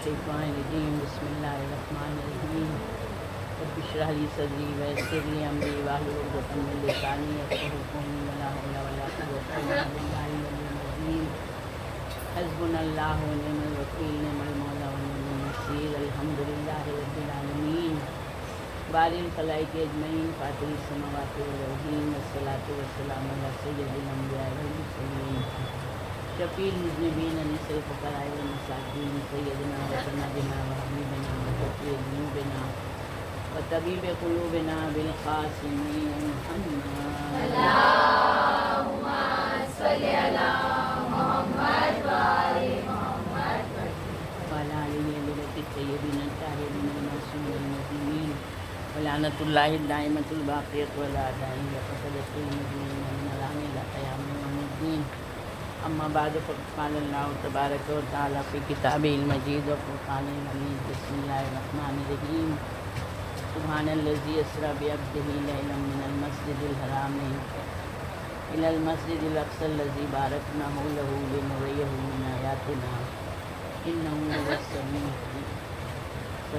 الشیطان الرجیم بسم اللہ الرحمن الرحیم رب اشرح لی صدری ویسر لی امری واحلل عقدۃ من لسانی یفقهوا قولی ولا حول ولا قوة الا باللہ العلی العظیم حسبنا اللہ ونعم الوکیل نعم المولا ونعم النصیر الحمد للہ رب العالمین باری الخلائق اجمعین فاطر السماوات والارضین والصلاۃ والسلام علی سید الانبیاء والمرسلین شفیع المذنبین انیس الفقراء والمساکین سیدنا وسندنا وحبیبنا وشفیع ذنوبنا وطبیب قلوبنا بالقاسم محمد اللہم صلی علی محمد وآل محمد وعلی آلہ بیت الطیبین الطاہرین المعصومین المظلومین ولعنۃ اللہ الدائمۃ الباقیۃ ولا داعی لقصدۃ المظلومین من الآن الی قیام یوم الدین اما بعد فقد قال اللہ تبارک و تعالی فی کتابہ المجید و فرقانہ الحمید بسم اللہ الرحمن الرحیم سبحان الذی اسری بعبدہ لیلا من المسجد الحرام الی المسجد الاقصی الذی بارکنا حولہ لنریہ من آیاتنا انہ هو السمیع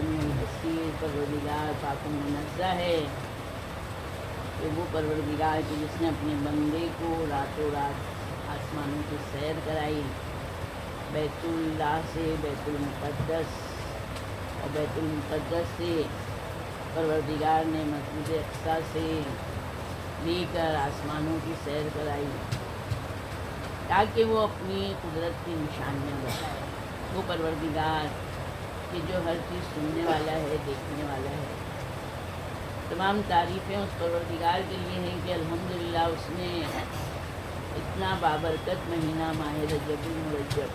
البصیر۔ پروردگار پاک و منزہ ہے کہ وہ پروردگار کہ جس نے اپنے بندے کو راتوں رات آسمانوں کی سیر کرائی، بیت اللہ سے بیت المقدس اور بیت المقدس سے پروردگار نے مسجد اقصیٰ سے لے کر آسمانوں کی سیر کرائی تاکہ وہ اپنی قدرت کی نشانیاں بتائے۔ وہ پروردگار کہ جو ہر چیز سننے والا ہے، دیکھنے والا ہے۔ تمام تعریفیں اس پروردگار کے لیے ہیں کہ الحمدللہ اس نے اتنا بابرکت مہینہ ماہ رجب المرجب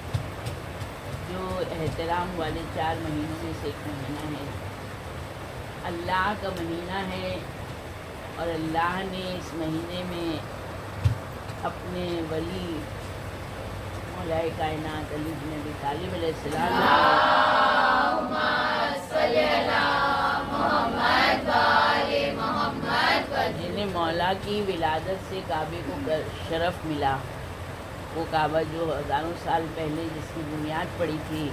جو احترام والے 4 مہینوں میں سے ایک مہینہ ہے، اللہ کا مہینہ ہے، اور اللہ نے اس مہینے میں اپنے ولی مولا کائنات علی بن ابی طالب علیہ السلام اللہم صلی علی محمد وآل محمد جنہیں مولا کی ولادت سے کعبے کو شرف ملا۔ وہ کعبہ جو ہزاروں سال پہلے جس کی بنیاد پڑی تھی،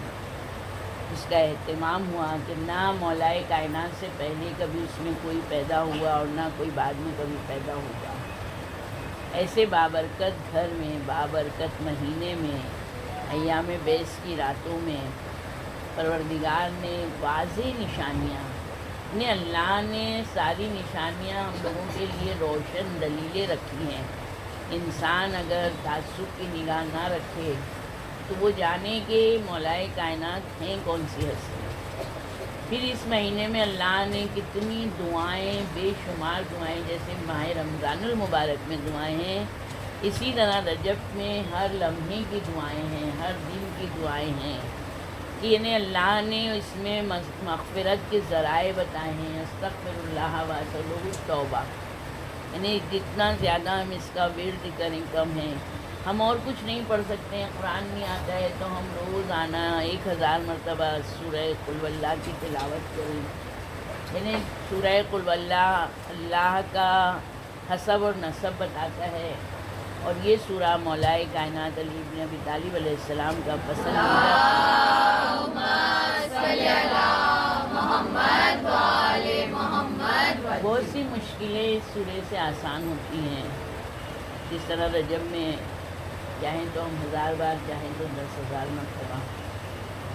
اس کا اہتمام ہوا کہ نہ مولا کائنات سے پہلے کبھی اس میں کوئی پیدا ہوا اور نہ کوئی بعد میں کبھی پیدا ہوگا۔ ایسے بابرکت گھر میں، بابرکت مہینے میں، ایام بیس کی راتوں میں پروردگار نے واضح نشانیاں، یعنی اللہ نے ساری نشانیاں ہم لوگوں کے لیے روشن دلیلیں رکھی ہیں۔ انسان اگر تعصب کی نگاہ نہ رکھے تو وہ جانے کہ مولا کائنات ہیں کون سی ہستی۔ پھر اس مہینے میں اللہ نے کتنی دعائیں، بے شمار دعائیں، جیسے ماہ رمضان المبارک میں دعائیں ہیں، اسی طرح رجب میں ہر لمحے کی دعائیں ہیں، ہر دن کی دعائیں ہیں کہ یعنی اللہ نے اس میں مغفرت کے ذرائع بتائے ہیں۔ استغفر اللہ واسألہ التوبہ، یعنی جتنا زیادہ ہم اس کا ورد کریں کم ہے۔ ہم اور کچھ نہیں پڑھ سکتے ہیں، قرآن نہیں آتا ہے تو ہم روزانہ 1000 مرتبہ سورہ قل واللہ کی تلاوت کریں۔ یعنی سورہ قل واللہ اللہ کا حسب اور نسب بتاتا ہے، اور یہ سورہ مولا کائنات علی بن ابی طالب علیہ السلام کا پسندیدہ اللہم صلی علی محمد وآل محمد بہت سی مشکلیں اس سورے سے آسان ہوتی ہیں۔ جس طرح رجب میں چاہیں تو ہم 1000 بار، چاہیں تو 10,000 مرتبہ،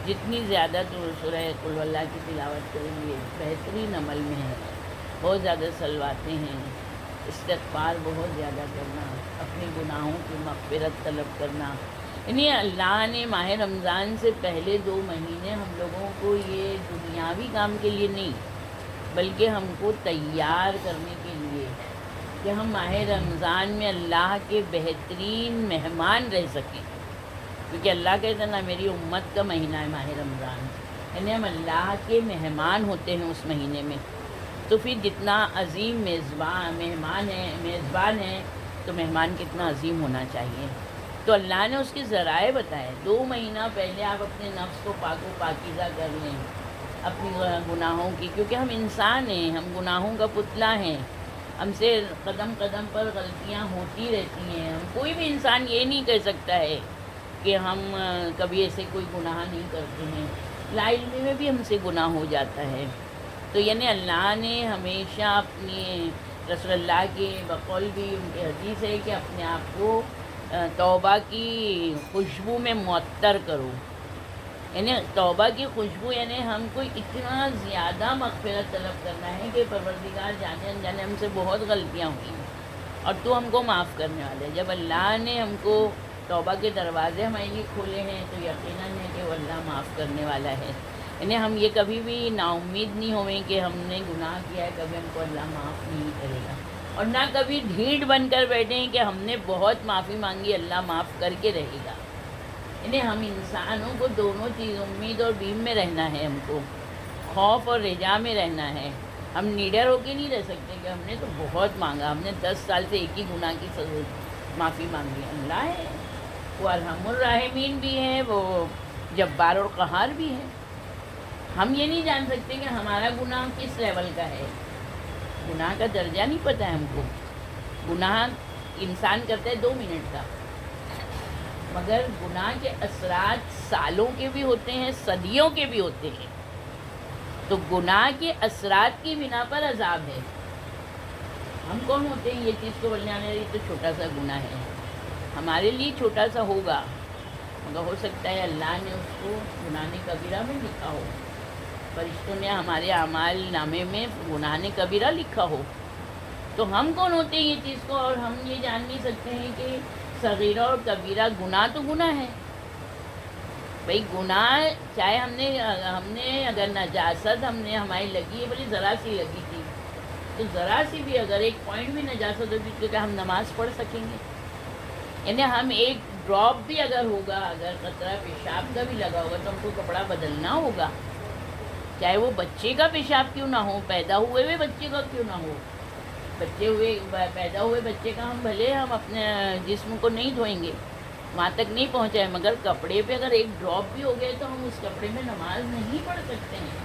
جتنی زیادہ تو سورہ قل واللہ کی تلاوت کریں گے بہترین عمل میں ہے۔ بہت زیادہ صلواتیں ہیں، استغفار بہت زیادہ کرنا، اپنے گناہوں کی مغفرت طلب کرنا۔ یعنی اللہ نے ماہ رمضان سے پہلے 2 مہینے ہم لوگوں کو یہ دنیاوی کام کے لیے نہیں بلکہ ہم کو تیار کرنے کے لیے کہ ہم ماہ رمضان میں اللہ کے بہترین مہمان رہ سکیں، کیونکہ اللہ کہتا ہے نا میری امت کا مہینہ ہے ماہ رمضان، یعنی ہم اللہ کے مہمان ہوتے ہیں اس مہینے میں۔ تو پھر جتنا عظیم میزبان ہے تو مہمان کتنا عظیم ہونا چاہیے۔ تو اللہ نے اس کے ذرائع بتائے۔ 2 مہینہ پہلے آپ اپنے نفس کو پاک و پاکیزہ کر لیں اپنی گناہوں کی، کیونکہ ہم انسان ہیں، ہم گناہوں کا پتلا ہیں، ہم سے قدم قدم پر غلطیاں ہوتی رہتی ہیں۔ ہم کوئی بھی انسان یہ نہیں کہہ سکتا ہے کہ ہم کبھی ایسے کوئی گناہ نہیں کرتے ہیں۔ لا علمی میں بھی ہم سے گناہ ہو جاتا ہے. تو یعنی اللہ نے ہمیشہ اپنی رسول اللہ کے بقول بھی ان کی حدیث ہے کہ اپنے آپ کو توبہ کی خوشبو میں معطر کرو. یعنی توبہ کی خوشبو یعنی ہم کو اتنا زیادہ مغفرت طلب کرنا ہے کہ پروردگار جانے انجانے ہم سے بہت غلطیاں ہوئی ہیں اور تو ہم کو معاف کرنے والے ہیں. جب اللہ نے ہم کو توبہ کے دروازے ہمارے لیے کھولے ہیں تو یقیناً ہے کہ وہ اللہ معاف کرنے والا ہے. یعنی ہم یہ کبھی بھی نا امید نہیں ہوئیں کہ ہم نے گناہ کیا ہے کبھی ہم کو اللہ معاف نہیں کرے گا, اور نہ کبھی ڈھیٹ بن کر بیٹھیں کہ ہم نے بہت معافی مانگی اللہ معاف کر کے رہے گا. یعنی ہم انسانوں کو دونوں چیز امید اور بیم میں رہنا ہے, ہم کو خوف اور رجا میں رہنا ہے. ہم نیڈر ہو کے نہیں رہ سکتے کہ ہم نے تو بہت مانگا, ہم نے 10 سال سے ایک ہی گناہ کی معافی مانگی. اللہ ہے وہ ارحم الراحمین بھی ہے, وہ جبار اور قہار بھی ہے. ہم یہ نہیں جان سکتے کہ ہمارا گناہ کس لیول کا ہے, گناہ کا درجہ نہیں پتہ ہے ہم کو. گناہ انسان کرتا ہے 2 منٹ کا, مگر گناہ کے اثرات سالوں کے بھی ہوتے ہیں, صدیوں کے بھی ہوتے ہیں. تو گناہ کے اثرات کی بنا پر عذاب ہے. ہم کون ہوتے ہیں یہ چیز کو بولنے والے, یہ تو چھوٹا سا گناہ ہے, ہمارے لیے چھوٹا سا ہوگا مگر ہو سکتا ہے اللہ نے اس کو گناہ کبیرہ میں لکھا ہو, فرشتوں نے ہمارے اعمال نامے میں گناہ کبیرہ لکھا ہو. تو ہم کون ہوتے ہیں یہ چیز کو, اور ہم یہ جان نہیں سکتے ہیں کہ صغیرہ اور کبیرہ گناہ تو گناہ ہے. بھئی گناہ چاہے ہم نے اگر نجاست ہم نے ہماری لگی ہے, بھلی ذرا سی لگی تھی, تو ذرا سی بھی اگر ایک پوائنٹ بھی نجاست ہوگی تو کیا ہم نماز پڑھ سکیں گے؟ یعنی ہم ایک ڈراپ بھی اگر ہوگا, اگر قطرہ پیشاب کا بھی لگا ہوگا تو ہم کو کپڑا بدلنا ہوگا, چاہے وہ بچے کا پیشاب کیوں نہ ہو, پیدا ہوئے بچے کا کیوں نہ ہو. پیدا ہوئے بچے کا ہم اپنے جسم کو نہیں دھوئیں گے, وہاں تک نہیں پہنچائے, مگر کپڑے پہ اگر ایک ڈراپ بھی ہو گئے تو ہم اس کپڑے میں نماز نہیں پڑھ سکتے ہیں.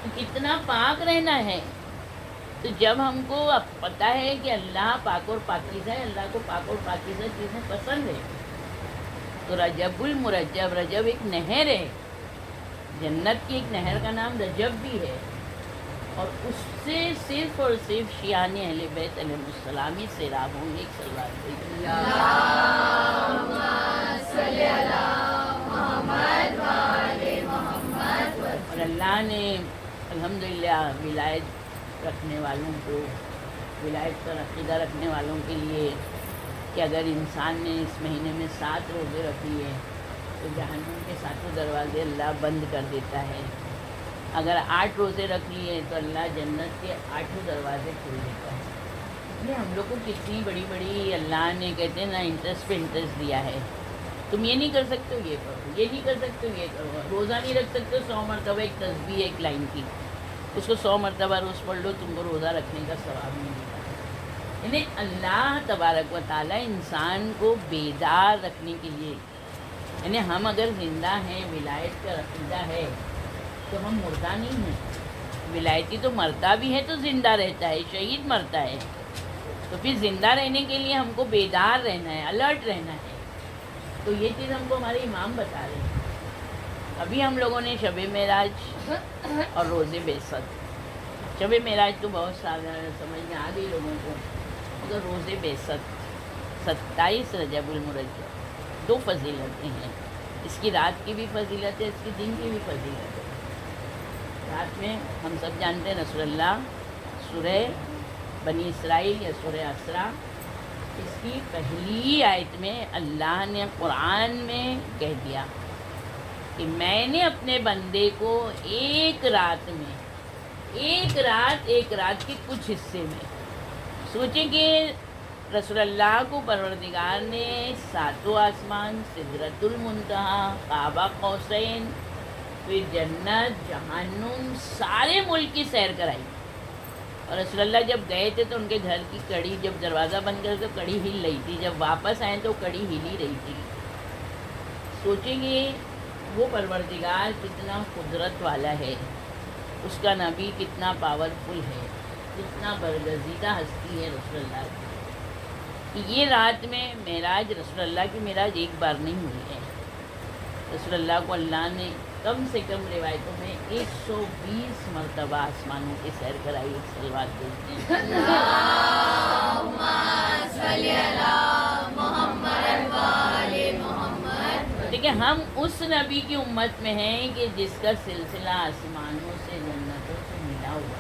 تو کتنا پاک رہنا ہے. تو جب ہم کو پتہ ہے کہ اللہ پاک اور پاکیزہ ہے, اللہ کو پاک اور پاکیزہ چیزیں پسند ہے, تو رجب المرجب, رجب ایک نہر ہے, جنت کی ایک نہر کا نام رجب بھی ہے, اور اس سے صرف اور صرف شیعان اہل بیت علیہ السلام ہی سیراب ہوں گے. اور اللہ نے الحمدللہ ولایت رکھنے والوں کو, ولایت پر عقیدہ رکھنے والوں کے لیے کہ اگر انسان نے اس مہینے میں 7 روزے رکھ لیے تو جہنم کے 7 دروازے اللہ بند کر دیتا ہے. اگر 8 روزے رکھ لیے تو اللہ جنت کے 8 دروازے کھول دیتا ہے. یہ ہم لوگ کو کتنی بڑی بڑی اللہ نے کہتے ہیں نا انٹرسٹ پہ انٹرسٹ دیا ہے. تم یہ نہیں کر سکتے ہو یہ کرو, یہ نہیں کر سکتے ہو یہ کرو. روزہ نہیں رکھ سکتے 100 مرتبہ ایک تسبیح ایک لائن کی, اس کو 100 مرتبہ روز پڑھ لو, تم کو روزہ رکھنے کا ثواب نہیں ملتا. یعنی اللہ تبارک و تعالیٰ انسان کو بیدار رکھنے کے لیے, یعنی ہم اگر زندہ ہیں, ولایت کا عقیدہ ہے تو ہم مردہ نہیں ہیں. ولایتی تو مرتا بھی ہے تو زندہ رہتا ہے, شہید مرتا ہے. تو پھر زندہ رہنے کے لیے ہم کو بیدار رہنا ہے, الرٹ رہنا ہے. تو یہ چیز ہم کو ہمارے امام بتا رہے ہیں. ابھی ہم لوگوں نے شب معراج اور روزے بیست, شب معراج تو بہت سارا سمجھ میں آ گئی لوگوں کو, مگر روزے بیست 27 رجب المرجب 2 فضیلتیں ہیں. اس کی رات کی بھی فضیلت ہے, اس کی دن کی بھی فضیلت ہے. رات میں ہم سب جانتے ہیں رسول اللہ سورہ بنی اسرائیل یا سورہ اسراء, اس کی پہلی آیت میں اللہ نے قرآن میں کہہ دیا کہ میں نے اپنے بندے کو ایک رات کے کچھ حصے میں, سوچیں کہ رسول اللہ کو پروردگار نے 7 آسمان, سدرۃ المنتہا, قاب قوسین, پھر جنت, جہنم, سارے ملک کی سیر کرائی. اور رسول اللہ جب گئے تھے تو ان کے گھر کی کڑی, جب دروازہ بند کر تو کڑی ہل رہی تھی, جب واپس آئے تو کڑی ہل ہی رہی تھی. سوچیں گے وہ پروردگار کتنا قدرت والا ہے, اس کا نبی کتنا پاورفل ہے, کتنا برگزیدہ ہستی ہے رسول اللہ کی. یہ رات میں معراج, رسول اللہ کی معراج ایک بار نہیں ہوئی ہے, رسول اللہ کو اللہ نے کم سے کم روایتوں میں 120 مرتبہ آسمانوں کی سیر کرائی. ایک صلوات بولتے ہیں اللہم صلی علی محمد وآل محمد. دیکھیں ہم اس نبی کی امت میں ہیں کہ جس کا سلسلہ آسمانوں سے جنتوں سے ملا ہوا،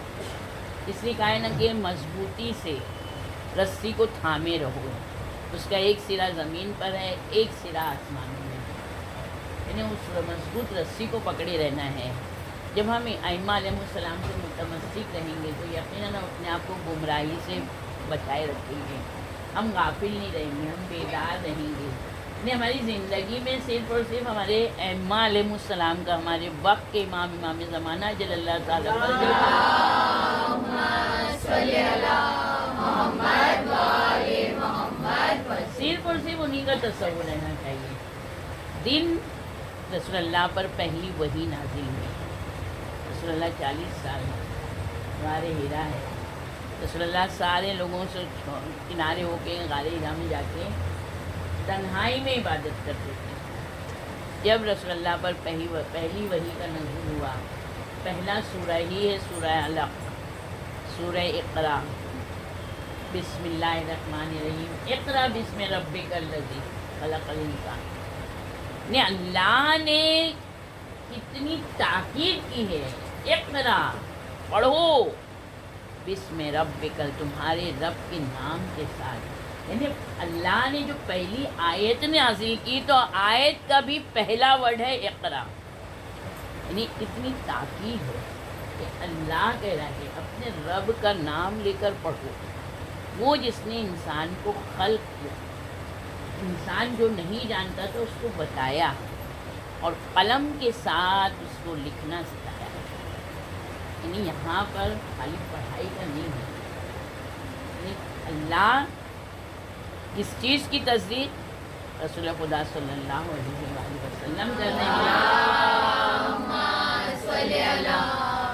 اس لیے کہا ہے نا کہ مضبوطی سے رسی کو تھامے رہو. اس کا ایک سرا زمین پر ہے، ایک سرا آسمانوں میں ہے، یعنی اس مضبوط رسی کو پکڑے رہنا ہے. جب ہم ائمہ علیہ السلام سے متمسک رہیں گے تو یقیناً اپنے آپ کو گمراہی سے بچائے رکھیں گے. ہم غافل نہیں رہیں گے، ہم بیدار رہیں گے. یعنی ہماری زندگی میں صرف اور صرف ہمارے ائمہ علیہ السلام کا، ہمارے وقت کے امام زمانہ جل اللہ تعالیٰ پر اللہم صلی علی محمد وآل محمد. صرف اور صرف انہی کا تصور رہنا چاہیے. دن رسول اللہ پر پہلی وحی نازل ہوئی. رسول اللہ 40 سال غار ہیرا ہے. رسول اللہ سارے لوگوں سے کنارے ہو کے غار ہیرا میں جا کے تنہائی میں عبادت کرتے تھے. جب رسول اللہ پر پہلی وحی کا نزول ہوا، پہلا سورہ ہی ہے سورہ علق، سورہ اقرا. بسم اللہ الرحمن الرحیم. اقرا بسم ربک الذی خلق الانسان. نے اللہ نے کتنی تاکید کی ہے، اقرا پڑھو، بسم ربک، تمہارے رب کے نام کے ساتھ. یعنی اللہ نے جو پہلی آیت نازل کی تو آیت کا بھی پہلا ورڈ ہے اقرا. یعنی اتنی تاکید ہے کہ اللہ کہہ رہا ہے اپنے رب کا نام لے کر پڑھو، وہ جس نے انسان کو خلق کیا. انسان جو نہیں جانتا تھا اس کو بتایا اور قلم کے ساتھ اس کو لکھنا سکھایا. یعنی یہاں پر خالی پڑھائی کا نہیں ہے. یعنی اللہ کس چیز کی تصدیق؟ رسول خدا صلی اللہ علیہ وآلہ وسلم کرنے اللہم صلی علی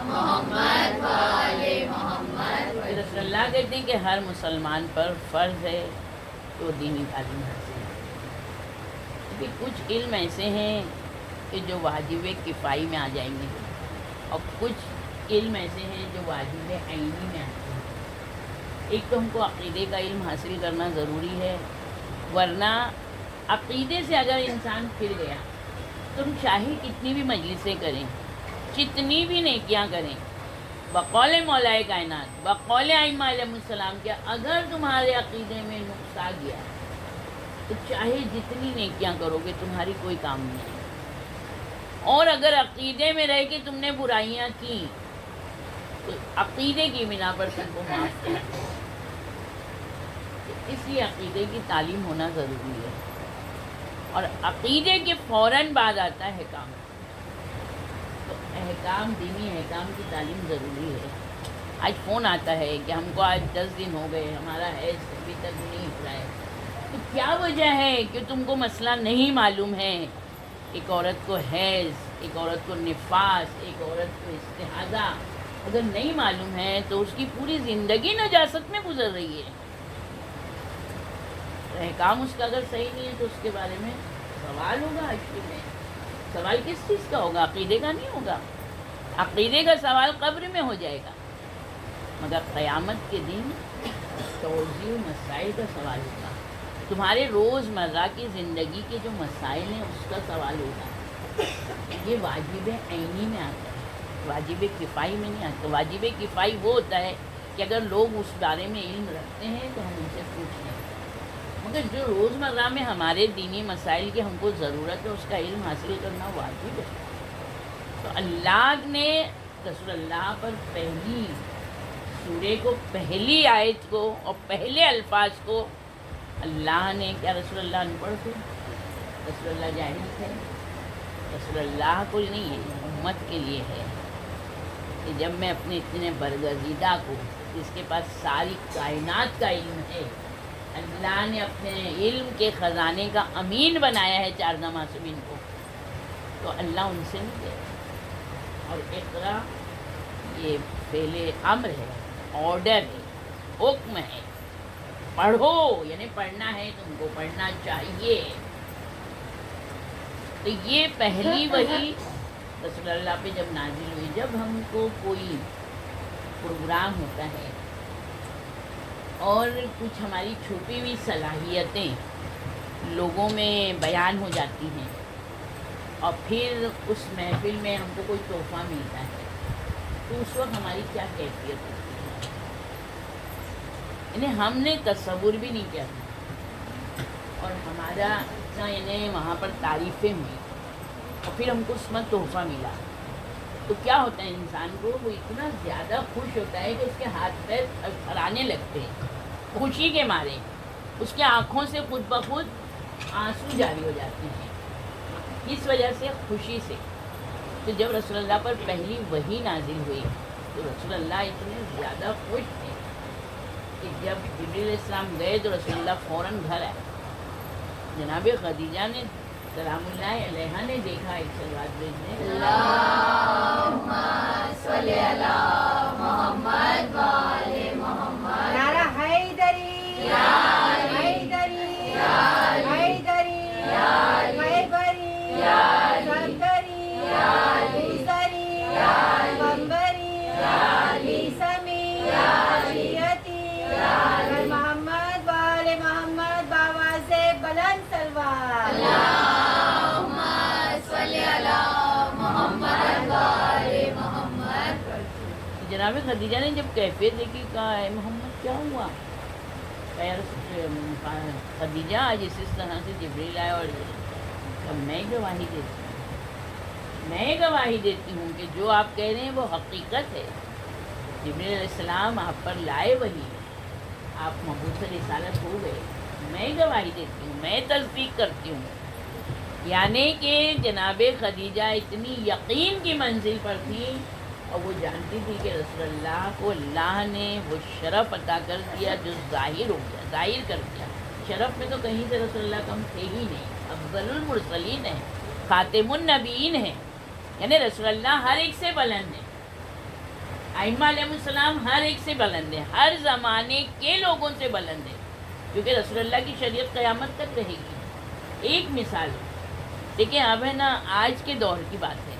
محمد وآل محمد. رسول اللہ کہتے ہیں کہ ہر مسلمان پر فرض ہے تو دینی تعلیم حاصل ہے. کیونکہ کچھ علم ایسے ہیں کہ جو واجب کفائی میں آ جائیں گے اور کچھ علم ایسے ہیں جو واجب عینی میں آتے ہیں. ایک تو ہم کو عقیدے کا علم حاصل کرنا ضروری ہے، ورنہ عقیدے سے اگر انسان پھر گیا تو ہم چاہے کتنی بھی مجلسیں کریں، کتنی بھی نیکیاں کریں، بقول مولائے کائنات، بقول ائمہ علیہ السلام کے، اگر تمہارے عقیدے میں نقص آ گیا تو چاہے جتنی نیکیاں کرو گے تمہاری کوئی کام نہیں ہے. اور اگر عقیدے میں رہ کے تم نے برائیاں کی تو عقیدے کی بنا پر تم کو معاف کر دیں. اس لیے عقیدے کی تعلیم ہونا ضروری ہے. اور عقیدے کے فوراً بعد آتا ہے احکام. تو احکام، دینی احکام کی تعلیم ضروری ہے. آج فون آتا ہے کہ ہم کو آج 10 دن ہو گئے، ہمارا حیض ابھی تک نہیں اترا ہے. تو کیا وجہ ہے کہ تم کو مسئلہ نہیں معلوم ہے؟ ایک عورت کو حیض، ایک عورت کو نفاس، ایک عورت کو استحاضہ اگر نہیں معلوم ہے تو اس کی پوری زندگی نجاست میں گزر رہی ہے. احکام اس کا اگر صحیح نہیں ہے تو اس کے بارے میں سوال ہوگا. عشق میں سوال کس چیز کا ہوگا؟ عقیدے کا نہیں ہوگا. عقیدے کا سوال قبر میں ہو جائے گا، مگر قیامت کے دن توضیع مسائل کا سوال ہوگا. تمہارے روز مرہ کی زندگی کے جو مسائل ہیں اس کا سوال ہوگا. یہ واجب عینی میں آتا ہے، واجب کفائی میں نہیں آتا. واجب کفائی وہ ہوتا ہے کہ اگر لوگ اس بارے میں علم رکھتے ہیں تو ہم ان سے پوچھ لیں، مگر جو روز مرہ میں ہمارے دینی مسائل کی ہم کو ضرورت ہے اس کا علم حاصل کرنا واجب ہے. تو اللہ نے رسول اللہ پر پہلی سورے کو، پہلی آیت کو اور پہلے الفاظ کو اللہ نے کیا، رسول اللہ ان پڑھ تھے، رسول اللہ جاہل تھے؟ رسول اللہ کو نہیں ہے، امت کے لیے ہے کہ جب میں اپنے اتنے برگزیدہ کو جس کے پاس ساری کائنات کا علم ہے، اللہ نے اپنے علم کے خزانے کا امین بنایا ہے 4 معصومین کو، تو اللہ ان سے نہیں دے. اور اقرا یہ پہلے امر ہے، آرڈر ہے، حکم ہے. پڑھو، یعنی پڑھنا ہے، تم کو پڑھنا چاہیے. تو یہ پہلی وحی رسول اللہ پہ جب نازل ہوئی، جب ہم کو کوئی پروگرام ہوتا ہے اور کچھ ہماری چھپی ہوئی صلاحیتیں لوگوں میں بیان ہو جاتی ہیں، اور پھر اس محفل میں ہم کو کوئی تحفہ ملتا ہے، تو اس وقت ہماری کیا کیفیت ہوتی ہے؟ یعنی ہم نے تصور بھی نہیں کیا تھا، اور ہمارا اتنا یعنی وہاں پر تعریفیں ہوئی، اور پھر ہم کو اس میں تحفہ ملا، تو کیا ہوتا ہے انسان کو؟ وہ اتنا زیادہ خوش ہوتا ہے کہ اس کے ہاتھ پیر تھرانے لگتے ہیں خوشی کے مارے، اس کے آنکھوں سے خود بخود آنسو جاری ہو جاتے ہیں اس وجہ سے، خوشی سے۔ تو جب رسول اللہ پر پہلی وحی نازل ہوئی تو رسول اللہ اتنے زیادہ خوش تھے کہ جب جبریل علیہ السلام گئے تو رسول اللہ فوراً گھر آئے۔ جناب خدیجہ نے سلام اللہ علیہ نے دیکھا، ایک صلوات بھیجنے، اللہم صلی علی محمد و آل محمد۔ نعرہ حیدری، حیدری، حیدری، حیبری، سکری، موسری، بمبری، بیسمی، شیعتی، محمد و آل محمد بآواز بلند سلوات۔ اللہم صلی علی محمد و آل محمد۔ جناب خدیجہ نے جب کیفیت دیکھی، کہا اے محمد کیا ہوا؟ خدیجہ آج اس طرح سے جبریل آئے، اور میں گواہی دیتی ہوں، میں گواہی دیتی ہوں کہ جو آپ کہہ رہے ہیں وہ حقیقت ہے۔ جبریل علیہ السلام آپ پر لائے وہی، آپ مبعوث رسالت ہو گئے، میں گواہی دیتی ہوں، میں تصدیق کرتی ہوں۔ یعنی کہ جناب خدیجہ اتنی یقین کی منزل پر تھی، اور وہ جانتی تھی کہ رسول اللہ کو اللہ نے وہ شرف عطا کر دیا جو ظاہر ہو گیا، ظاہر کر دیا۔ شرف میں تو کہیں سے رسول اللہ کم تھے ہی نہیں، افضل المرسلین ہیں، خاتم النبیین ہیں، یعنی رسول اللہ ہر ایک سے بلند ہیں، ائمہ علیہ السلام ہر ایک سے بلند ہیں، ہر زمانے کے لوگوں سے بلند ہیں، کیونکہ رسول اللہ کی شریعت قیامت تک رہے گی۔ ایک مثال دیکھیں، اب ہے نا آج کے دور کی بات ہے،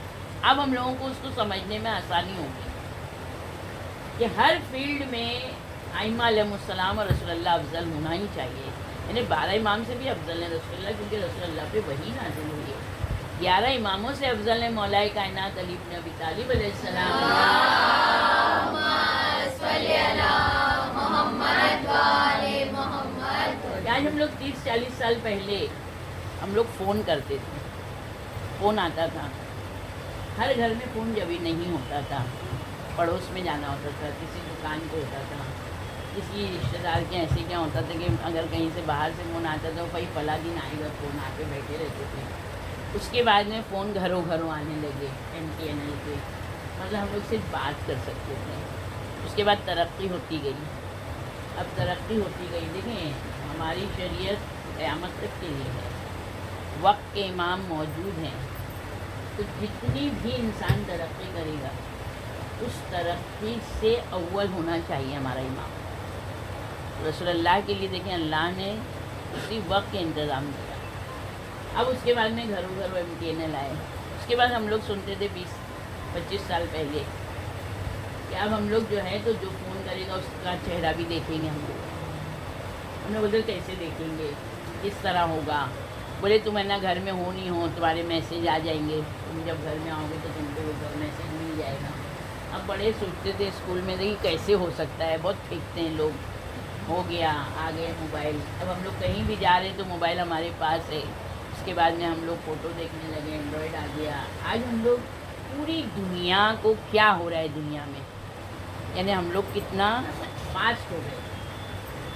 اب ہم لوگوں کو اس کو سمجھنے میں آسانی ہوگی کہ ہر فیلڈ میں ائمہ علیہ السلام اور رسول اللہ افضل ہونا ہی چاہیے، یعنی 12 امام سے بھی افضل ہے رسول اللہ، کیونکہ رسول اللہ پہ وحی نازل ہوئی ہے۔ 11 اماموں سے افضل ہے مولا کائنات علی بن ابی طالب علیہ السلام۔ اللہم صلی علی محمد و آل محمد۔ آج ہم لوگ 30-40 سال پہلے ہم لوگ فون کرتے تھے، فون آتا تھا، ہر گھر میں فون جبھی نہیں ہوتا تھا، پڑوس میں جانا ہوتا تھا، کسی دکان پہ ہوتا تھا، کسی رشتہ دار کے ایسے کیا ہوتا تھا کہ اگر کہیں سے باہر سے فون آتا تھا، بھائی فلاں دن آئے گا فون، آ کے بیٹھے رہتے تھے۔ اس کے بعد میں فون گھروں گھروں آنے لگے، MTNL پہ، مطلب ہم لوگ صرف بات کر سکتے تھے۔ اس کے بعد ترقی ہوتی گئی، اب ترقی ہوتی گئی، دیکھیں ہماری شریعت قیامت تک کے لیے ہے، وقت کے امام موجود ہیں، تو جتنی بھی انسان ترقی کرے گا اس ترقی سے اول ہونا چاہیے ہمارا امام رسول اللہ کے لیے۔ دیکھیں اللہ نے اسی وقت کے انتظام کیا۔ اب اس کے بعد میں گھروں گھروں MTNL آئے، اس کے بعد ہم لوگ سنتے تھے 20-25 سال پہلے کہ اب ہم لوگ جو ہے تو جو فون کرے گا اس کا چہرہ بھی دیکھیں گے ہم لوگ۔ ہم نے بولے کیسے دیکھیں گے، کس طرح ہوگا؟ بولے تم ہے نا گھر میں ہو نہیں ہو، تمہارے میسیج آ جائیں گے، تم جب گھر میں آؤ گے تو تم کو میسیج مل جائے گا۔ اب بڑے سوچتے تھے اسکول میں کہ کیسے ہو سکتا ہے، بہت پھینکتے ہیں لوگ، ہو گیا آ گئے موبائل۔ اب ہم لوگ کہیں بھی جا رہے تو موبائل ہمارے پاس ہے۔ اس کے بعد میں ہم لوگ فوٹو دیکھنے لگے، اینڈرائڈ آ گیا۔ آج ہم لوگ پوری دنیا کو کیا ہو رہا ہے دنیا میں، یعنی ہم لوگ کتنا فاسٹ ہو گئے،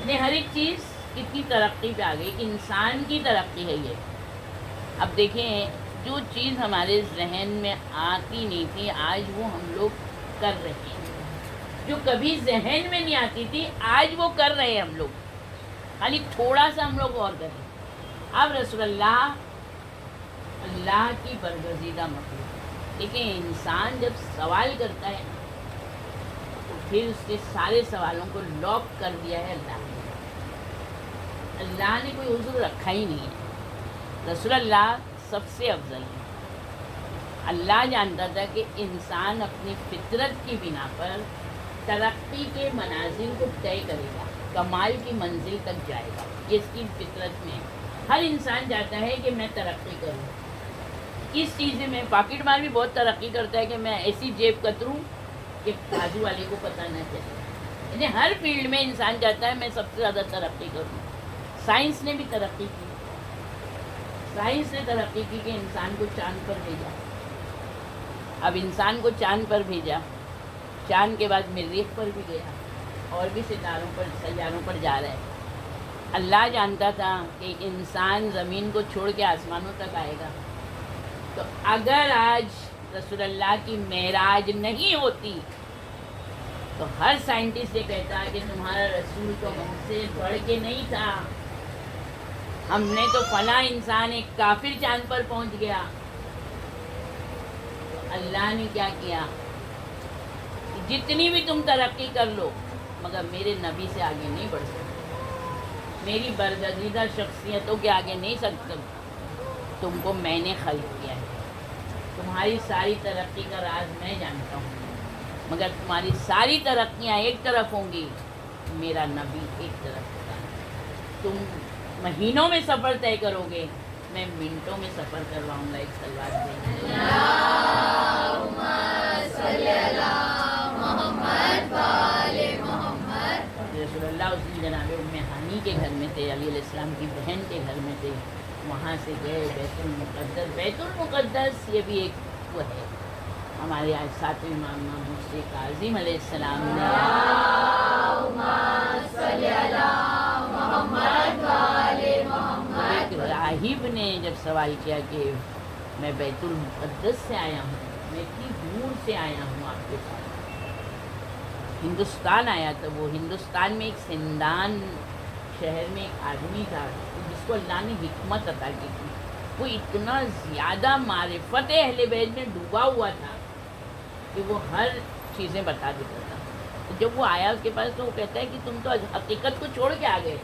یعنی ہر ایک چیز کتنی ترقی پہ آ گئی، انسان کی ترقی ہے یہ۔ اب دیکھیں جو چیز ہمارے ذہن میں آتی نہیں تھی آج وہ ہم لوگ کر رہے ہیں، جو کبھی ذہن میں نہیں آتی تھی آج وہ کر رہے ہیں ہم لوگ، خالی تھوڑا سا ہم لوگ اور کریں۔ اب رسول اللہ اللہ کی برگزیدہ مخلوق، دیکھیں انسان جب سوال کرتا ہے تو پھر اس کے سارے سوالوں کو لاک کر دیا ہے اللہ نے۔ اللہ نے کوئی عذر رکھا ہی نہیں ہے۔ رسول اللہ سب سے افضل ہیں۔ اللہ جانتا تھا کہ انسان اپنی فطرت کی بنا پر ترقی کے منازل کو طے کرے گا، کمال کی منزل تک جائے گا، یہ اس کی فطرت میں ہے۔ ہر انسان چاہتا ہے کہ میں ترقی کروں۔ اس چیز میں پاکٹ مار بھی بہت ترقی کرتا ہے کہ میں ایسی جیب کتروں کہ بازو والے کو پتہ نہ چلے۔ یعنی ہر فیلڈ میں انسان چاہتا ہے میں سب سے زیادہ ترقی کروں۔ سائنس نے بھی ترقی کی، سائنس نے ترقی کی کہ انسان کو چاند پر بھیجا۔ اب انسان کو چاند پر بھیجا، چاند کے بعد مریخ پر بھی گیا، اور بھی ستاروں پر، سیاروں پر جا رہا ہے۔ اللہ جانتا تھا کہ انسان زمین کو چھوڑ کے آسمانوں تک آئے گا، تو اگر آج رسول اللہ کی معراج نہیں ہوتی تو ہر سائنٹسٹ یہ کہتا کہ تمہارا رسول تو ہم سے بڑھ کے نہیں تھا، ہم نے تو فلاں انسان ایک کافر چاند پر پہنچ گیا۔ اللہ نے کیا کیا؟ جتنی بھی تم ترقی کر لو مگر میرے نبی سے آگے نہیں بڑھ سکتے، میری برگزیدہ شخصیتوں کے آگے نہیں سکتے۔ تم کو میں نے خلق کیا ہے، تمہاری ساری ترقی کا راز میں جانتا ہوں، مگر تمہاری ساری ترقیاں ایک طرف ہوں گی، میرا نبی ایک طرف ہوگا۔ تم مہینوں میں سفر طے کرو گے، میں منٹوں میں سفر کرواؤں گا ایک تلوار سے۔ اللہم صلی علی محمد و آل محمد۔ رسول اللہ اس دن جناب ام ہانی کے گھر میں تھے، علی علیہ السلام کی بہن کے گھر میں تھے، وہاں سے گئے بیت المقدس۔ بیت المقدس یہ بھی ایک وہ ہے، ہمارے آج ساتویں امام مفتی کاظم علیہ السلام نے اللہم صلی علی محمد و آل محمد۔ ایک راہب نے جب سوال کیا کہ میں بیت المقدس سے آیا ہوں، میں اتنی دور سے آیا ہوں آپ کے پاس، ہندوستان آیا تھا۔ وہ ہندوستان میں ایک سندان شہر میں ایک آدمی تھا جس کو اللہ نے حکمت عطا کی تھی، وہ اتنا زیادہ معرفت اہل بیت میں ڈوبا ہوا تھا کہ وہ ہر چیزیں بتا دیتا تھا۔ تو جب وہ آیا اس کے پاس تو وہ کہتا ہے کہ تم تو حقیقت کو چھوڑ کے آ گئے۔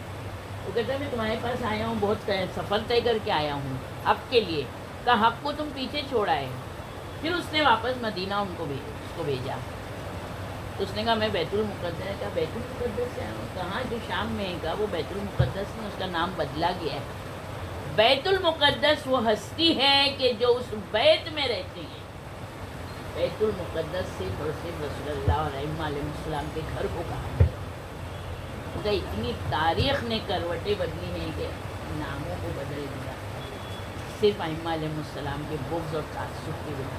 وہ کہتا ہے میں تمہارے پاس آیا ہوں، بہت سفر طے کر کے آیا ہوں حق کے لیے، کہ حق کو تم پیچھے چھوڑا ہے۔ پھر اس نے واپس مدینہ اس کو بھیجا، تو اس نے کہا میں بیت المقدس ہے، کہا بیت المقدس سے آیا ہوں، کہاں جو شام میں ہے، کہا وہ بیت المقدس میں، اس کا نام بدلا گیا ہے۔ بیت المقدس وہ ہستی ہے کہ جو اس بیت میں رہتے ہیں۔ بیت المقدس صرف اور صرف رسول اللہ علیہ السلام کے گھر کو کہا گیا۔ تو اتنی تاریخ نے کروٹیں بدلی ہیں کہ ناموں کو بدل دیا، صرف ائمہ علیہ السلام کے بغض اور تعصب کی بنا۔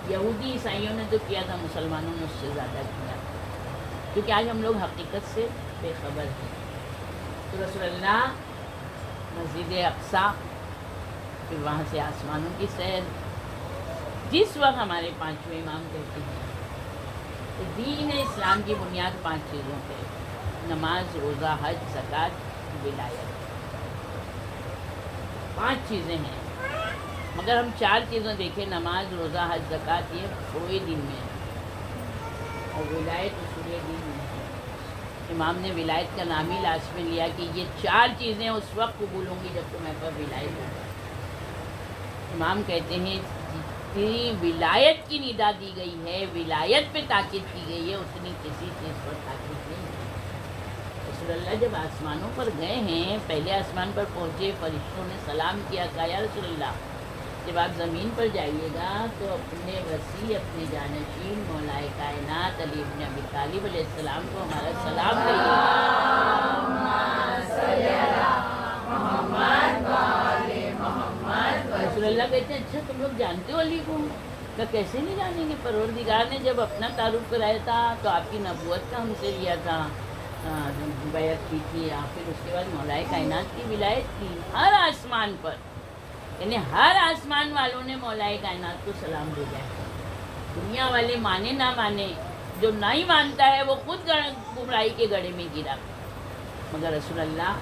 یہودی عیسائیوں نے تو کیا تھا، مسلمانوں نے اس سے زیادہ کیا، کیونکہ آج ہم لوگ حقیقت سے بے خبر ہیں۔ تو رسول اللہ مسجد اقصیٰ، پھر وہاں سے آسمانوں کی سیر۔ جس وقت ہمارے پانچویں امام کہتے ہیں کہ دین اسلام کی بنیاد 5 چیزوں پہ، نماز، روزہ، حج، زکوٰۃ، ولایت، 5 چیزیں ہیں، مگر ہم 4 چیزیں دیکھیں، نماز، روزہ، حج، زکوٰۃ، یہ فروع دین میں ہے، اور ولایت اصول دین میں ہے۔ امام نے ولایت کا نام ہی لاسٹ میں لیا کہ یہ 4 چیزیں اس وقت قبول ہوں گی جب تمہیں پر ولایت ہوگا۔ امام کہتے ہیں جتنی ولایت کی ندا دی گئی ہے، ولایت پہ تاکید کی گئی ہے، اتنی کسی چیز پر تاکید نہیں ہے۔ رسول اللہ جب آسمانوں پر گئے ہیں، پہلے آسمان پر پہنچے، فرشتوں نے سلام کیا، کہا یا رسول اللہ جب آپ زمین پر جائیے گا تو اپنے وسیع، اپنے جانشین مولا کائنات علی بن ابی طالب علیہ السلام کو ہمارا سلام کہیے گا۔ رسول اللہ کہتے ہیں اچھا تم لوگ جانتے ہو علی کو؟ کہ کیسے نہیں جانیں گے، پروردگار نے جب اپنا تعارف کرایا تھا تو آپ کی نبوت کا ہم سے لیا تھا، بیعت کی تھی، پھر اس کے بعد مولا کائنات کی ولایت کی۔ ہر آسمان پر، یعنی ہر آسمان والوں نے مولا کائنات کو سلام بھیجا ہے۔ دنیا والے مانے نہ مانے، جو نہیں مانتا ہے وہ خود گمراہی کے گڑھے میں گرا، مگر رسول اللہ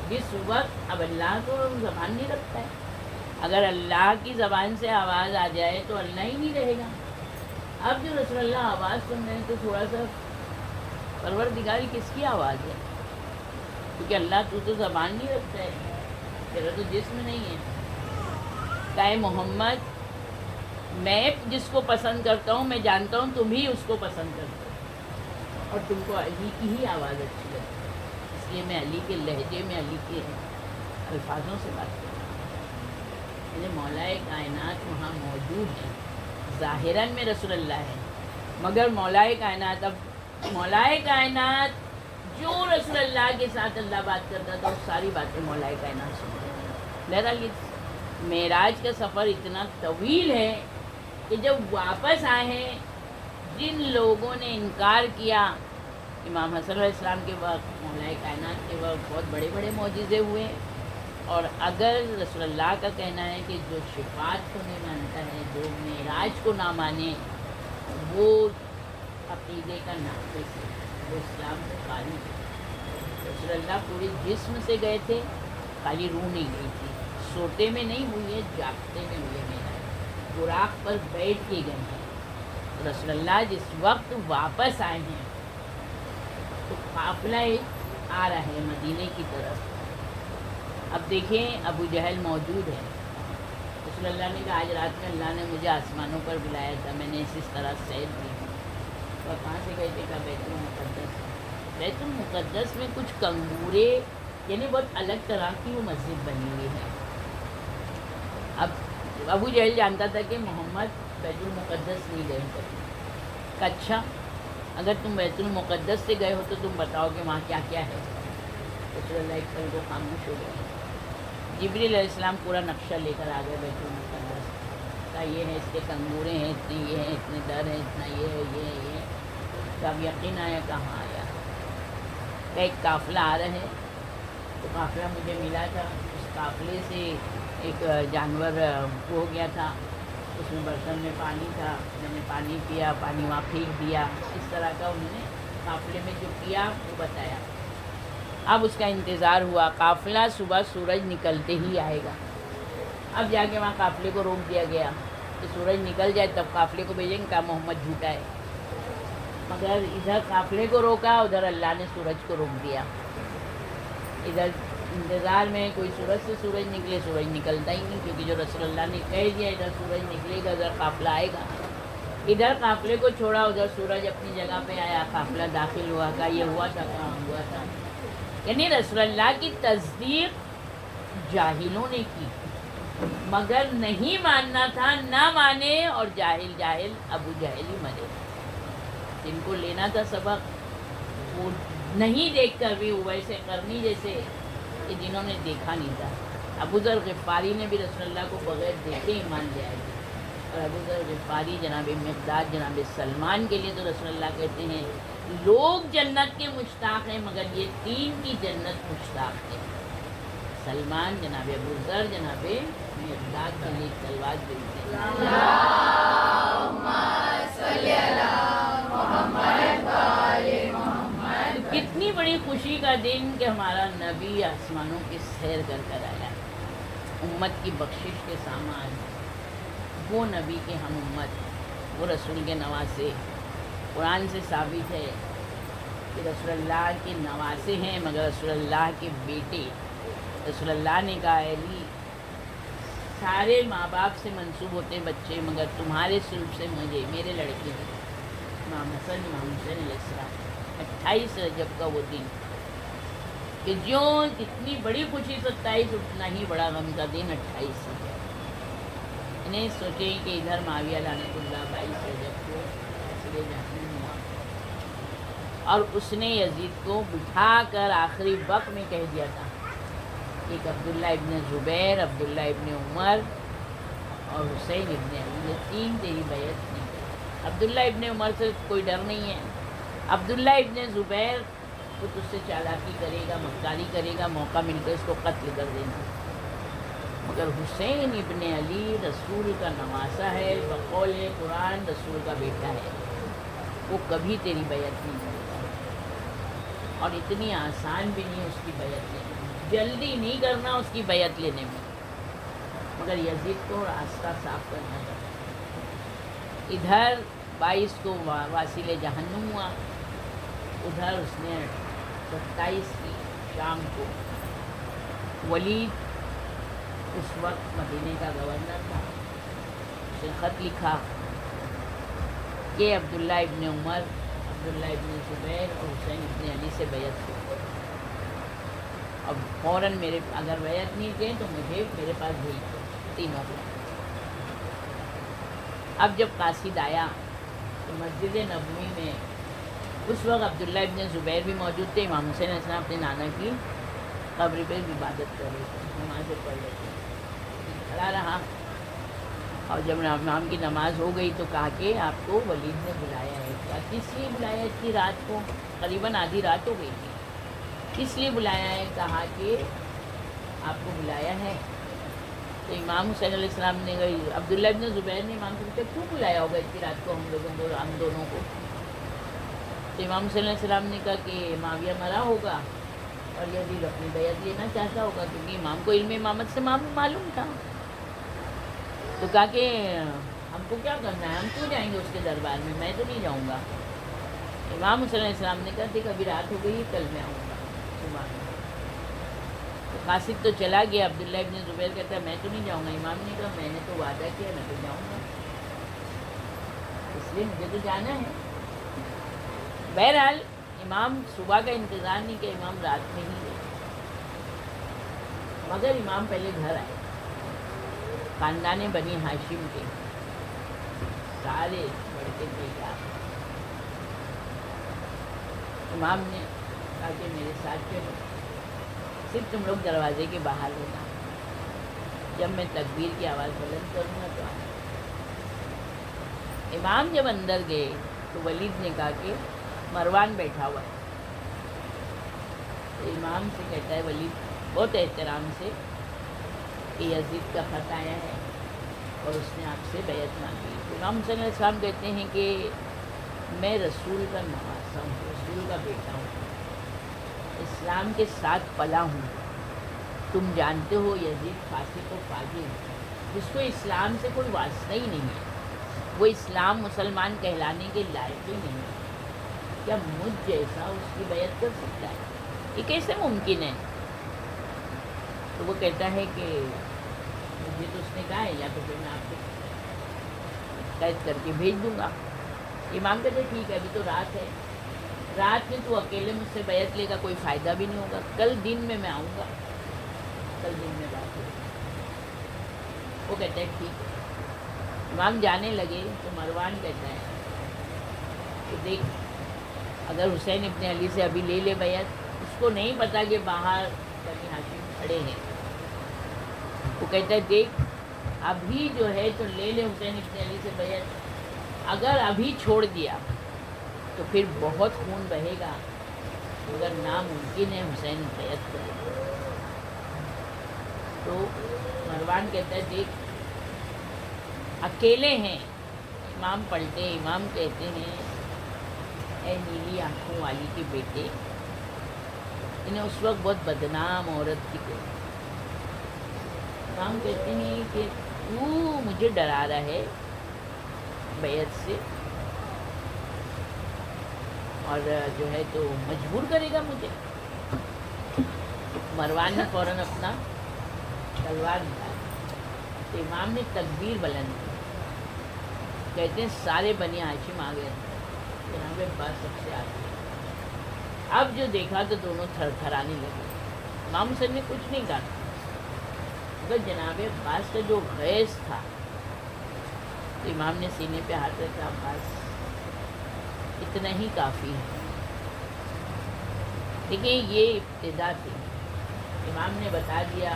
جس وقت اب اللہ تو زبان نہیں رکھتا ہے، اگر اللہ کی زبان سے آواز آ جائے تو اللہ ہی نہیں رہے گا۔ اب جو رسول اللہ آواز سن رہے ہیں تو تھوڑا سا پروردگاری کس کی آواز ہے؟ کیونکہ اللہ تو زبان نہیں رکھتا ہے، تیرا تو جسم نہیں ہے، کہا اے محمد میں جس کو پسند کرتا ہوں میں جانتا ہوں تم ہی اس کو پسند کرتے ہو اور تم کو علی کی ہی آواز اچھی لگتی ہے، اس لیے میں علی کے لہجے میں علی کے الفاظوں سے بات کرتا ہوں۔ یعنی مولا کائنات وہاں موجود ہے، ظاہراً میں رسول اللہ ہے، مگر مولا کائنات، اب مولا کائنات جو رسول اللہ کے ساتھ اللہ بات کرتا تھا وہ ساری باتیں مولا کائنات سنتے ہیں۔ بہرحال یہ معراج کا سفر اتنا طویل ہے کہ جب واپس آئے ہیں، جن لوگوں نے انکار کیا، امام حسن علیہ السلام کے وقت، مولا کائنات کے وقت بہت بڑے بڑے معجزے ہوئے، اور اگر رسول اللہ کا کہنا ہے کہ جو شفاعت کو نہیں مانتا ہے، جو معراج کو نہ مانے، وہ عقیدے کا ناقص ہے، وہ اسلام سے خارج ہے۔ رسول اللہ پورے جسم سے گئے تھے، خالی روح نہیں گئی تھی، سوتے میں نہیں ہوئی ہے، جاگتے میں ہوئی ہے معراج، براق پر بیٹھ کے گئے ہیں۔ رسول اللہ جس وقت واپس آئے ہیں تو قافلہ آ رہا ہے مدینے کی طرف۔ اب دیکھیں ابو جہل موجود ہے، رسول اللہ نے کہا آج رات میں اللہ نے مجھے آسمانوں پر بلایا تھا، میں نے اس طرح سیر کی، اور کہاں سے گئے تھے؟ کہا بیت المقدس۔ بیت المقدس میں کچھ کنگورے، یعنی بہت الگ طرح کی وہ مسجد بنی ہوئی ہے۔ اب ابو جہل جانتا تھا کہ محمد بیت المقدس نہیں گئے کبھی۔ کہا اچھا اگر تم بیت المقدس سے گئے ہو تو تم بتاؤ کہ وہاں کیا کیا ہے۔ رسول اللہ ایک پل کو خاموش ہو گئے۔ جبریل علیہ السلام پورا نقشہ لے کر آ گئے بیت المقدس، کہا یہ ہے، اس کے کنگورے ہیں اتنے، یہ ہیں اتنے در ہیں، اتنا یہ ہے، یہ ہے، یہ ہے۔ کہا اب یقین آیا؟ کہاں آیا؟ کہ ایک قافلہ آ رہا ہے، تو قافلہ مجھے ملا تھا، اس قافلے سے ایک جانور ہو گیا تھا، اس میں برتن میں پانی تھا، میں نے پانی پیا، پانی وہاں پھینک دیا، اس طرح کا انہوں نے قافلے میں جو کیا وہ بتایا۔ اب اس کا انتظار ہوا، قافلہ صبح سورج نکلتے ہی آئے گا۔ اب جا کے وہاں قافلے کو روک دیا گیا کہ سورج نکل جائے تب قافلے کو بھیجیں گے، کہا محمد جھوٹا ہے۔ مگر ادھر قافلے کو روکا، ادھر اللہ نے سورج کو روک دیا۔ ادھر انتظار میں کوئی سورج سے سورج نکلے، سورج نکلتا ہی نہیں، کیونکہ جو رسول اللہ نے کہہ دیا ادھر سورج نکلے گا، ادھر قافلہ آئے گا۔ ادھر قافلے کو چھوڑا، ادھر سورج اپنی جگہ پہ آیا، قافلہ داخل ہوا، کہا یہ ہوا تھا، کہاں ہوا تھا۔ یعنی رسول اللہ کی تصدیق جاہلوں نے کی، مگر نہیں ماننا تھا، نہ مانے، اور جاہل جاہل ابو جہل ہی مرے۔ جن کو لینا تھا سبق وہ نہیں دیکھ کر بھی ویسے کرنی جیسے کہ جنہوں نے دیکھا نہیں تھا۔ ابو ذر غفاری نے بھی رسول اللہ کو بغیر دیکھے ایمان لے آئے، اور ابو ذر غفاری جناب مقداد جناب سلمان کے لیے تو رسول اللہ کہتے ہیں لوگ جنت کے مشتاق ہیں مگر یہ تین کی جنت مشتاق ہے۔ سلمان جناب ابو ذر جناب مقداد کے لیے تلوار بھیجتے ہیں۔ اللہم صلی علی محمد و آل محمد۔ کتنی بڑی خوشی کا دن کہ ہمارا نبی آسمانوں کی سیر کر کر آیا، امت کی بخشش کے سامان، وہ نبی کے ہم امت، وہ رسول کے نواسے۔ قرآن سے ثابت ہے کہ رسول اللہ کے نواسے ہیں مگر رسول اللہ کے بیٹے۔ رسول اللہ نے کہا علی سارے ماں باپ سے منسوب ہوتے ہیں بچے مگر تمہارے سلب سے مجھے میرے لڑکے ہیں، امام حسن امام حسین علیہ السلام۔ 28 رجب کا وہ دن کہ جو اتنی بڑی خوشی 27 اتنا ہی بڑا غم کا دن 28 ہے۔ انہیں سوچیں کہ ادھر معاویہ لعنت اللہ 22 رجب کو فیصلے جہنم ہوا، اور اس نے یزید کو بٹھا کر آخری وقت میں کہہ دیا تھا، ایک عبداللہ ابن زبیر، عبداللہ ابن عمر اور حسین ابن علی، یہ تین تیری بیعت نہیں کریں۔ عبداللہ ابن عمر سے کوئی ڈر نہیں ہے، عبداللہ ابن زبیر وہ تجھ سے چالاکی کرے گا، مکاری کرے گا، موقع مل کر اس کو قتل کر دینا، مگر حسین ابن علی رسول کا نواسا ہے، بقول قرآن رسول کا بیٹا ہے، وہ کبھی تیری بیعت نہیں کرے گا، اور اتنی آسان بھی نہیں اس کی بیعت لینا، جلدی نہیں کرنا اس کی بیعت لینے میں، مگر یزید کو راستہ صاف کرنا چاہتا۔ ادھر 22 کو واصل جہنم ہوا، ادھر اس نے 27 کی شام کو ولید اس وقت مدینے کا گورنر تھا، اس نے خط لکھا کہ عبداللہ ابن عمر، عبداللہ ابن زبیر اور حسین ابن علی سے بیعت ہو۔ اب فوراً میرے اگر بیعت نہیں دیں تو مجھے میرے پاس بھیج دو تینوں کو۔ اب جب قاصد آیا تو مسجد نبوی میں اس وقت عبداللہ ابن زبیر بھی موجود تھے، امام حسین علیہ السلام اپنے نانا کی قبر پہ عبادت کر رہے تھے، نمازیں پڑھ رہے تھے، کھڑا رہا۔ اور جب امام کی نماز ہو گئی تو کہا کہ آپ کو ولید نے بلایا ہے۔ کیا کس لیے بلایا؟ اتنی رات کو، قریباً آدھی رات ہو گئی تھی، کس لیے بلایا ہے؟ کہا کہ آپ کو بلایا ہے۔ تو امام حسین علیہ السلام نے عبداللہ ابن زبیر نے امام سے پوچھا کیوں بلایا ہوگا اتنی رات کو ہم لوگوں کو، ہم دونوں کو؟ تو امام حسین علیہ السلام نے کہا کہ معاویہ مرا ہوگا اور یزید اپنی بیعت لینا چاہتا ہوگا، کیونکہ امام کو علم امامت سے معلوم تھا۔ تو کہا کہ ہم کو کیا کرنا ہے، ہم کیوں جائیں گے اس کے دربار میں تو نہیں جاؤں گا۔ امام حسین علیہ السلام نے کہا دیکھ ابھی رات ہو گئی، کل میں آؤں گا صبح میں۔ تو قاصد تو چلا گیا، عبداللہ ابن زبیر کہتا ہے میں تو نہیں جاؤں گا۔ امام نے کہا میں نے تو وعدہ کیا، میں تو جاؤں گا، اس لیے مجھے تو جانا ہے۔ بہرحال امام صبح کا انتظار نہیں کہ امام رات میں ہی گئے، مگر امام پہلے گھر آئے۔ خاندان بنی ہاشم کے سارے لڑکے تھے کیا، امام نے کہا کہ میرے ساتھ چلو، صرف تم لوگ دروازے کے باہر ہونا، جب میں تکبیر کی آواز بلند کروں گا تو آنا۔ امام جب اندر گئے تو ولید نے کہا کہ مروان بیٹھا ہوا ہے۔ تو امام سے کہتا ہے ولید بہت احترام سے کہ یزید کا خط آیا ہے اور اس نے آپ سے بیعت مانگی۔ تو امام حسین علیہ السلام کہتے ہیں کہ میں رسول کا نواسا ہوں، رسول کا بیٹا ہوں، اسلام کے ساتھ پلا ہوں۔ تم جانتے ہو یزید فاسق و فاجر، جس کو اسلام سے کوئی واسطہ ہی نہیں ہے، وہ اسلام مسلمان کہلانے کے لائق ہی نہیں ہے، کیا مجھ جیسا اس کی بیعت کر سکتا ہے؟ یہ کیسے ممکن ہے؟ تو وہ کہتا ہے کہ مجھے تو اس نے کہا ہے یا تو پھر میں آپ کو قید کر کے بھیج دوں گا۔ امام کہتے ٹھیک ہے ابھی تو رات ہے، رات میں تو اکیلے مجھ سے بیعت لے گا کوئی فائدہ بھی نہیں ہوگا، کل دن میں آؤں گا، کل دن میں بات ہوگی۔ وہ کہتا ہے ٹھیک ہے۔ امام جانے لگے تو مروان کہتا ہے کہ دیکھ اگر حسین ابن علی سے ابھی لے لے بیعت، اس کو نہیں پتا کہ باہر بنی ہاشم کھڑے ہیں، وہ کہتا ہے دیکھ ابھی جو ہے تو لے لے حسین ابن علی سے بیعت، اگر ابھی چھوڑ دیا تو پھر بہت خون بہے گا، مگر ناممکن ہے حسین بیعت کرے۔ تو مروان کہتا ہے دیکھ اکیلے ہیں۔ امام پلٹے، امام کہتے ہیں اے نیلی آنکھوں والی کے بیٹے، انہیں اس وقت بہت بدنام عورت کی کوئی، امام کہتے ہیں کہ تو مجھے ڈرا رہا ہے بیعت سے اور جو ہے تو مجبور کرے گا مجھے۔ مروان نے فوراً اپنا تلوار نکالی تو امام نے تکبیر بلند کی، کہتے ہیں سارے بنی ہاشم آ گئے، جناب عباس سب سے آگے۔ اب جو دیکھا تو دونوں تھر تھرانے لگے، امام حسین نے کچھ نہیں کہا، مگر جناب عباس کا جو غیظ تھا تو امام نے سینے پہ ہاتھ رکھا، عباس اتنا ہی کافی ہے۔ دیکھیں یہ ابتدا تھی، امام نے بتا دیا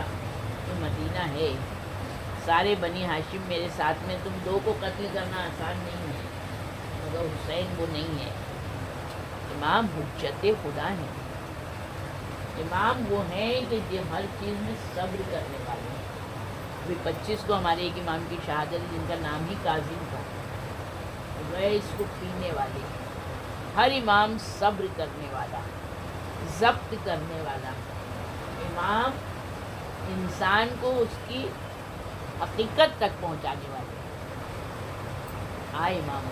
کہ مدینہ ہے، سارے بنی ہاشم میرے ساتھ میں، تم دو کو قتل کرنا آسان نہیں ہے، مگر حسین وہ نہیں ہے۔ امام حجت خدا ہیں، امام وہ ہیں کہ جو ہر چیز میں صبر کرنے والے ہیں۔ ابھی 25 کو ہمارے ایک امام کی شہادت ہے جن کا نام ہی کاظم تھا، وہ اس کو پینے والے، ہر امام صبر کرنے والا، ضبط کرنے والا امام، انسان کو اس کی حقیقت تک پہنچانے والے۔ آئے امام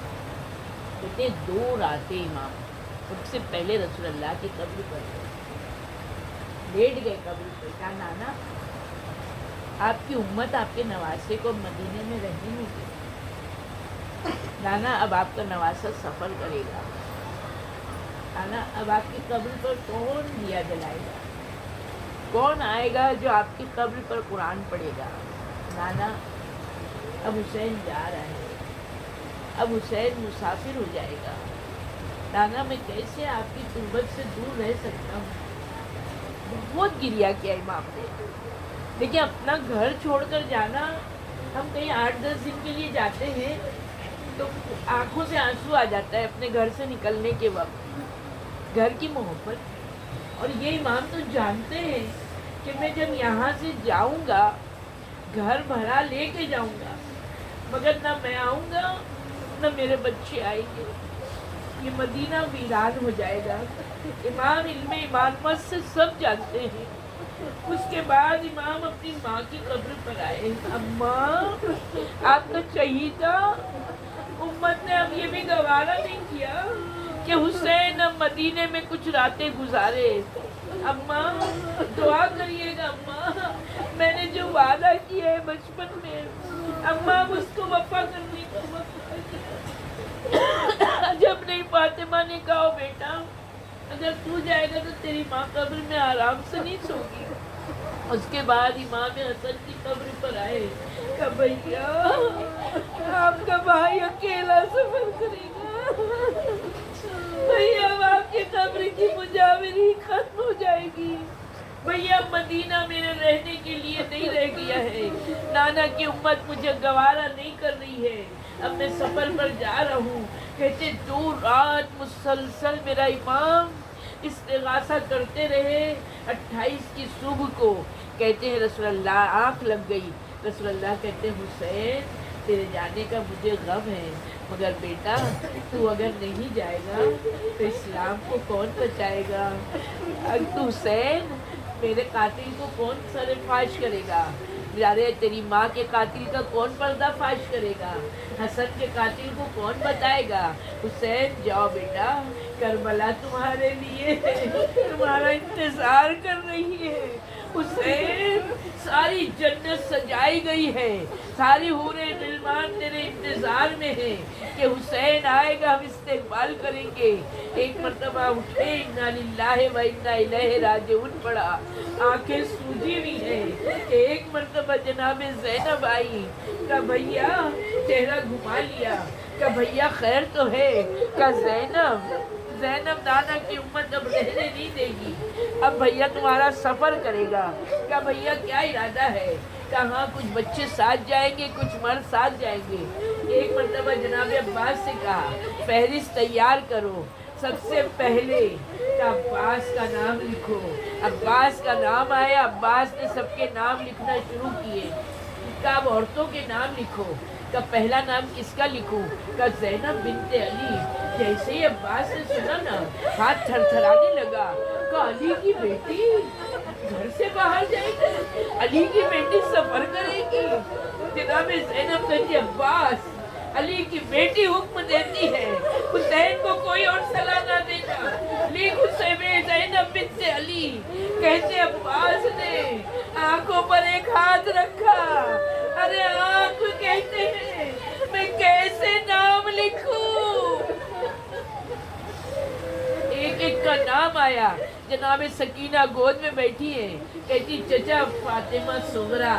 کتنے دور آتے امام، سب سے پہلے رسول اللہ کی قبر پر لیٹ گئے، قبر پہ کہا نانا آپ کی امت آپ کے نواسے کو مدینے میں رہنے نہیں دے. نانا اب آپ کا نواسا سفر کرے گا. نانا اب آپ کی قبر پر کون دیا جلائے گا؟ کون آئے گا جو آپ کی قبر پر قرآن پڑھے گا؟ نانا اب حسین جا رہا ہے، اب حسین مسافر ہو جائے گا. نانا میں کیسے آپ کی تربت سے دور رہ سکتا ہوں؟ بہت گریا کیا امام نے، لیکن اپنا گھر چھوڑ کر جانا، ہم کہیں 8-10 دن کے لیے جاتے ہیں تو آنکھوں سے آنسو آ جاتا ہے اپنے گھر سے نکلنے کے وقت، گھر کی محبت. اور یہ امام تو جانتے ہیں کہ میں جب یہاں سے جاؤں گا گھر بھرا لے کے جاؤں گا، مگر نہ میں آؤں گا نہ میرے بچے آئیں گے، یہ مدینہ ویران ہو جائے گا. امام علم امامت سے سب جانتے ہیں. اس کے بعد امام اپنی ماں کی قبر پر آئے. اماں آپ کا چہیتا، امت نے اب یہ بھی گوارا نہیں کیا کہ حسین اب مدینے میں کچھ راتیں گزارے. اماں دعا کریے گا. اماں میں نے جو وعدہ کیا ہے بچپن میں، اماں اس کو وفا کرنے کا وقت ہے. جب نہیں فاطمہ نے کہا بیٹا اگر تو جائے گا تو تیری ماں قبر میں آرام سے نہیں سوگی. اس کے بعد امام حسن کی قبر پر آئے کہ بھیا آپ کا بھائی اکیلا سفر کرے گا، بھیا اب آپ کی قبر کی مجاوری ختم ہو جائے گی، بھیا مدینہ میرے رہنے کے لیے نہیں رہ گیا ہے، نانا کی امت مجھے گوارا نہیں کر رہی ہے، اب میں سفر پر جا رہا ہوں. کہتے 2 رات مسلسل میرا امام استغاثہ کرتے رہے. 28 کی صبح کو کہتے ہیں رسول اللہ آنکھ لگ گئی. رسول اللہ کہتے ہیں حسین تیرے جانے کا مجھے غم ہے، مگر بیٹا تو اگر نہیں جائے گا تو اسلام کو کون بچائے گا؟ تو حسین میرے قاتل کو کون سر فاش کرے گا؟ ارے تیری ماں کے قاتل کا کون پردہ فاش کرے گا؟ حسن کے قاتل کو کون بتائے گا؟ حسین جاؤ بیٹا، کربلا تمہارے لیے تمہارا انتظار کر رہی ہے. حسین ساری جنت سجائی گئی ہے، ساری حوریں غلمان تیرے انتظار میں ہیں کہ حسین آئے گا، ہم استقبال کریں گے. ایک مرتبہ اٹھے انا للہ و انا الیہ راجعون پڑا، آنکھیں سوجی ہوئی ہیں. ایک مرتبہ جناب زینب آئی، کہا بھیا چہرہ گھما لیا، کہا بھیا خیر تو ہے؟ کہا زینب نانا کی امت اب رہنے نہیں دے گی، اب بھیا تمہارا سفر کرے گا. کہا بھیا کیا ارادہ ہے؟ کہاں کچھ بچے ساتھ جائیں گے، کچھ مرد ساتھ جائیں گے. ایک مرتبہ جناب عباس سے کہا فہرست تیار کرو، سب سے پہلے عباس کا نام لکھو. عباس کا نام آیا، عباس نے سب کے نام لکھنا شروع کیے. کہا اب عورتوں کے نام لکھو. کا پہلا نام کس کا لکھوں؟ کا زینب بنت علی. جیسے ہی عباس نے سنا نا ہاتھ تھر تھرانے لگا. کا علی کی بیٹی گھر سے باہر جائے گی، علی کی بیٹی سفر کرے گی. جناب زینب کہتی عباس علی کی بیٹی حکم دیتی ہے حسین کو کوئی اور صلاح نہ دینا، لیکن حسین زینب بنت علی. کہتے عباس نے آنکھوں پر ایک ہاتھ رکھا. ارے آنکھ کہتے ہیں میں کیسے نام لکھوں؟ ایک ایک کا نام آیا. جناب سکینہ گود میں بیٹھی ہے، کہتی چچا فاطمہ صغرا.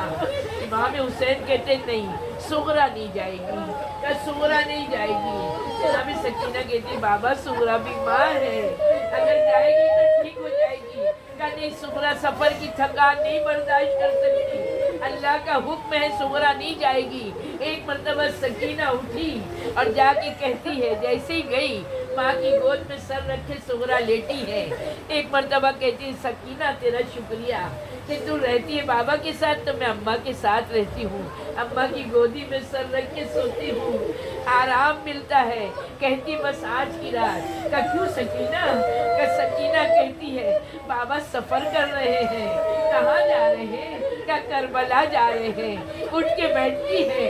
امام حسین کہتے نہیں صغرا نہیں جائے گی، کہ صغرا نہیں جائے گی. جناب سکینہ کہتی بابا صغرا بھی ماں ہے، اگر جائے گی تو ٹھیک ہو جائے گی. کہ نہیں صغرا سفر کی تھکان نہیں برداشت کر سکتی، اللہ کا حکم ہے صغرا نہیں جائے گی. ایک مرتبہ سکینہ اٹھی اور جا کے کہتی ہے، جیسے ہی گئی ماں کی گود میں سر رکھے صغرا لیٹی ہے. ایک مرتبہ کہتی ہے سکینہ تیرا شکریہ کہ تو رہتی ہے بابا کے ساتھ تو میں اماں کے ساتھ رہتی ہوں، اماں کی گودی میں سر رکھ کے سوتی ہوں، آرام ملتا ہے. کہتی بس آج کی رات. کا کیوں سکینہ؟ کہ سکینہ کہتی ہے بابا سفر کر رہے ہیں. کہاں جا رہے ہیں؟ کیا کربلا جا رہے ہیں. اٹھ کے بیٹھتی ہے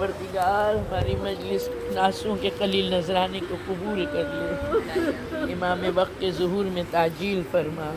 پروردگار ہماری مجلس ناسوں کے قلیل نذرانے کو قبول کر لے، امام وقت کے ظہور میں تعجیل فرما۔